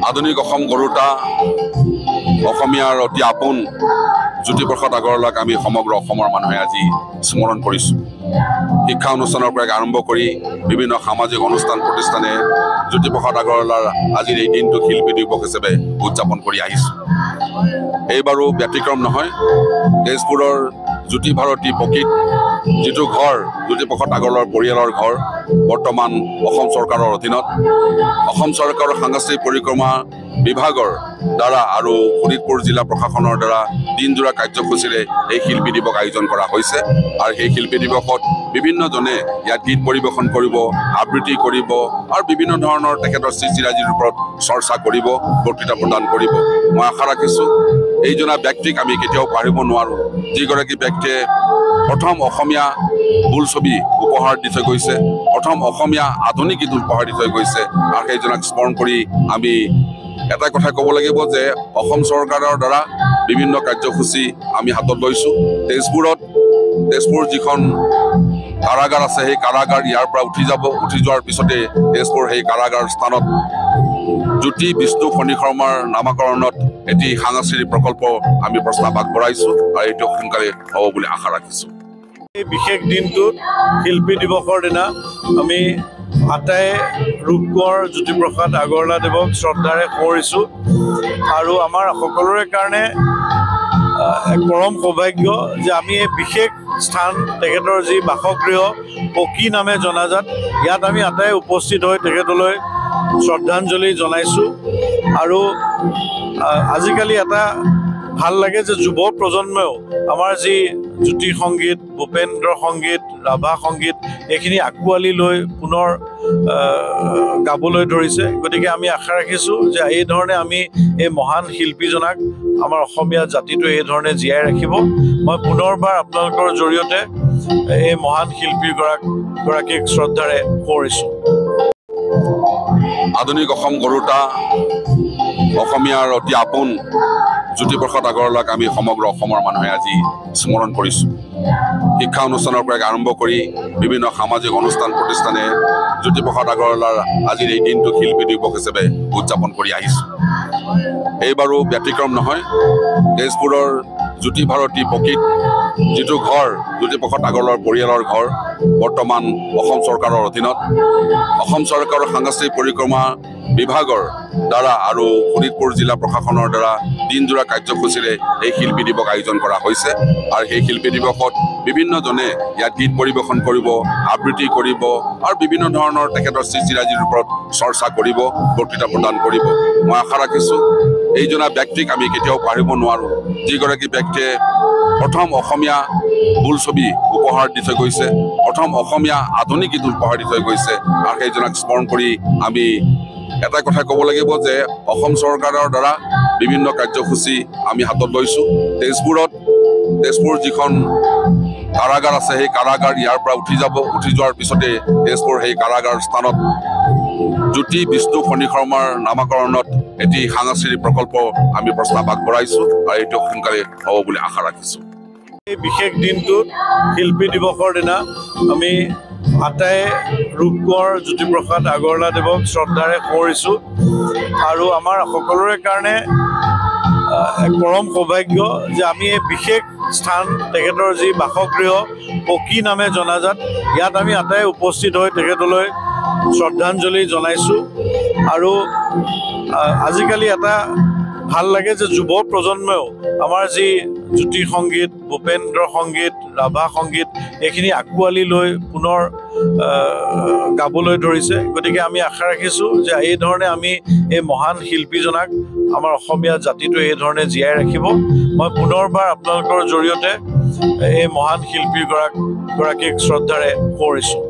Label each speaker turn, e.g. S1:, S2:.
S1: আধুনিক অসম গঢ়োতা অসমীয়াৰ অতি আপোন জ্যোতিপ্ৰসাদ আগৰৱালাক আমি সমগ্ৰ অসমৰ মানুহে আজি স্মৰণ কৰিছোঁ। শিক্ষা অনুষ্ঠানৰ পৰা আৰম্ভ কৰি বিভিন্ন সামাজিক অনুষ্ঠান প্ৰতিষ্ঠানে জ্যোতিপ্ৰসাদ আগৰৱালাৰ আজিৰ এই দিনটো শিল্পী দিৱস হিচাপে উদযাপন কৰি আহিছোঁ। এইবাৰো ব্যতিক্ৰম নহয়। তেজপুৰৰ জ্যোতি ভাৰতী প্ৰকৃত যিটো ঘৰ জ্যোতিপ্ৰসাদ আগৰৱালাৰ পৰিয়ালৰ ঘৰ, বৰ্তমান অসম চৰকাৰৰ অধীনত অসম চৰকাৰৰ সাংস্কৃতিক পৰিক্ৰমা বিভাগৰ দ্বাৰা আৰু শোণিতপুৰ জিলা প্ৰশাসনৰ দ্বাৰা দিনজোৰা কাৰ্যসূচীৰে এই শিল্পী দিৱস আয়োজন কৰা হৈছে। আৰু সেই শিল্পী দিৱসত বিভিন্নজনে ইয়াত গীত পৰিৱেশন কৰিব, আবৃত্তি কৰিব আৰু বিভিন্ন ধৰণৰ তেখেতৰ সৃষ্টিৰাজিৰ ওপৰত চৰ্চা কৰিব, বক্তৃতা প্ৰদান কৰিব। মই আশা ৰাখিছোঁ এইজনা ব্যক্তিক আমি কেতিয়াও পাহৰিব নোৱাৰোঁ, যিগৰাকী ব্যক্তিয়ে প্ৰথম অসমীয়া বোলছবি উপহাৰ দি থৈ গৈছে, প্ৰথম অসমীয়া আধুনিক গীত উপহাৰ দি থৈ গৈছে। আৰু সেইজনাক স্মৰণ কৰি আমি এটা কথা ক'ব লাগিব যে অসম চৰকাৰৰ দ্বাৰা বিভিন্ন কাৰ্যসূচী আমি হাতত লৈছোঁ। তেজপুৰ যিখন কাৰাগাৰ আছে, সেই কাৰাগাৰ ইয়াৰ পৰা উঠি যোৱাৰ পিছতে তেজপুৰ সেই কাৰাগাৰ স্থানত জ্যোতি বিষ্ণু ফণী শৰ্মাৰ নামাকৰণত এটি সাংস্কৃতিক প্ৰকল্প আমি প্ৰস্তাৱ আগবঢ়াইছোঁ আৰু এইটো সোনকালে হ'ব বুলি আশা ৰাখিছোঁ।
S2: এই বিশেষ দিনটোত শিল্পী দিৱসৰ দিনা আমি আটাই ৰূপ কোঁৱৰ জ্যোতিপ্ৰসাদ আগৰৱালা দেৱক শ্ৰদ্ধাৰে সোঁৱৰিছোঁ আৰু আমাৰ সকলোৰে কাৰণে এক পৰম সৌভাগ্য যে আমি এই বিশেষ স্থান তেখেতৰ যি বাসগৃহ পকী নামে জনাজাত, ইয়াত আমি আটাই উপস্থিত হৈ তেখেতলৈ শ্ৰদ্ধাঞ্জলি জনাইছোঁ। আৰু আজিকালি এটা ভাল লাগে যে যুৱ প্ৰজন্মইও আমাৰ যি জ্যোতি সংগীত, ভূপেন্দ্ৰ সংগীত, ৰাভা সংগীত এইখিনি আঁকোৱালি লৈ পুনৰ গাবলৈ ধৰিছে। গতিকে আমি আশা ৰাখিছোঁ যে এই ধৰণে আমি এই মহান শিল্পীজনাক আমাৰ অসমীয়া জাতিটো এই ধৰণে জীয়াই ৰাখিব। মই পুনৰবাৰ আপোনালোকৰ জৰিয়তে এই মহান শিল্পীগৰাকীক শ্ৰদ্ধাৰে সোঁৱৰিছোঁ।
S1: আধুনিক অসম গঢ়োতা অসমীয়াৰ অতি আপোন জ্যোতিপ্ৰসাদ আগৰৱালাক আমি সমগ্ৰ অসমৰ মানুহে আজি স্মৰণ কৰিছোঁ। শিক্ষা অনুষ্ঠানৰ পৰা আৰম্ভ কৰি বিভিন্ন সামাজিক অনুষ্ঠান প্ৰতিষ্ঠানে জ্যোতিপ্ৰসাদ আগৰৱালাৰ আজিৰ এই দিনটো শিল্পী দিৱস হিচাপে উদযাপন কৰি আহিছোঁ। এইবাৰো ব্যতিক্ৰম নহয়। তেজপুৰৰ জ্যোতি ভাৰতী প্ৰকৃত যিটো ঘৰ জ্যোতিপ্ৰসাদ আগৰৱালাৰ পৰিয়ালৰ ঘৰ, বৰ্তমান অসম চৰকাৰৰ অধীনত অসম চৰকাৰৰ সাংস্কৃতিক পৰিক্ৰমা বিভাগৰ দ্বাৰা আৰু শোণিতপুৰ জিলা প্ৰশাসনৰ দ্বাৰা দিনজোৰা কাৰ্যসূচীৰে এই শিল্পী দিৱস আয়োজন কৰা হৈছে। আৰু সেই শিল্পী দিৱসত বিভিন্নজনে ইয়াত গীত পৰিৱেশন কৰিব, আবৃত্তি কৰিব আৰু বিভিন্ন ধৰণৰ তেখেতৰ সৃষ্টিৰাজিৰ ওপৰত চৰ্চা কৰিব, বক্তৃতা প্ৰদান কৰিব। মই আশা ৰাখিছোঁ এইজনা ব্যক্তিক আমি কেতিয়াও পাহৰিব নোৱাৰোঁ, যিগৰাকী ব্যক্তিয়ে প্ৰথম অসমীয়া বোলছবি উপহাৰ দি থৈ গৈছে, প্ৰথম অসমীয়া আধুনিক গীত উপহাৰ দি থৈ গৈছে। আৰু সেইজনাক স্মৰণ কৰি আমি এটা কথা ক'ব লাগিব যে অসম চৰকাৰৰ দ্বাৰা বিভিন্ন কাৰ্যসূচী আমি হাতত লৈছোঁ। তেজপুৰ যিখন কাৰাগাৰ আছে, সেই কাৰাগাৰ ইয়াৰ পৰা উঠি যোৱাৰ পিছতে তেজপুৰ সেই কাৰাগাৰ স্থানত জ্যোতি বিষ্ণু ফণী শৰ্মাৰ নামাকৰণত এটি সাংস্কৃতিক প্ৰকল্প আমি প্ৰস্তাৱ আগবঢ়াইছোঁ আৰু এইটো সোনকালে হ'ব বুলি আশা ৰাখিছোঁ।
S2: এই বিশেষ দিনটোত শিল্পী দিৱসৰ দিনা আমি আটাই ৰূপ কোঁৱৰ জ্যোতিপ্ৰসাদ আগৰৱালা দেৱক শ্ৰদ্ধাৰে সোঁৱৰিছোঁ আৰু আমাৰ সকলোৰে কাৰণে এক পৰম সৌভাগ্য যে আমি এই বিশেষ স্থান তেখেতৰ যি বাসগৃহ পকী নামে জনাজাত, ইয়াত আমি আটাই উপস্থিত হৈ তেখেতলৈ শ্ৰদ্ধাঞ্জলি জনাইছোঁ। আৰু আজিকালি এটা ভাল লাগে যে যুৱ প্ৰজন্মইও আমাৰ যি জ্যোতি সংগীত, ভূপেন্দ্ৰ সংগীত, ৰাভা সংগীত এইখিনি আঁকোৱালি লৈ পুনৰ গাবলৈ ধৰিছে। গতিকে আমি আশা ৰাখিছোঁ যে এই ধৰণে আমি এই মহান শিল্পীজনাক আমাৰ অসমীয়া জাতিটো এই ধৰণে জীয়াই ৰাখিব। মই পুনৰবাৰ আপোনালোকৰ জৰিয়তে এই মহান শিল্পীগৰাকীক শ্ৰদ্ধাৰে সোঁৱৰিছোঁ।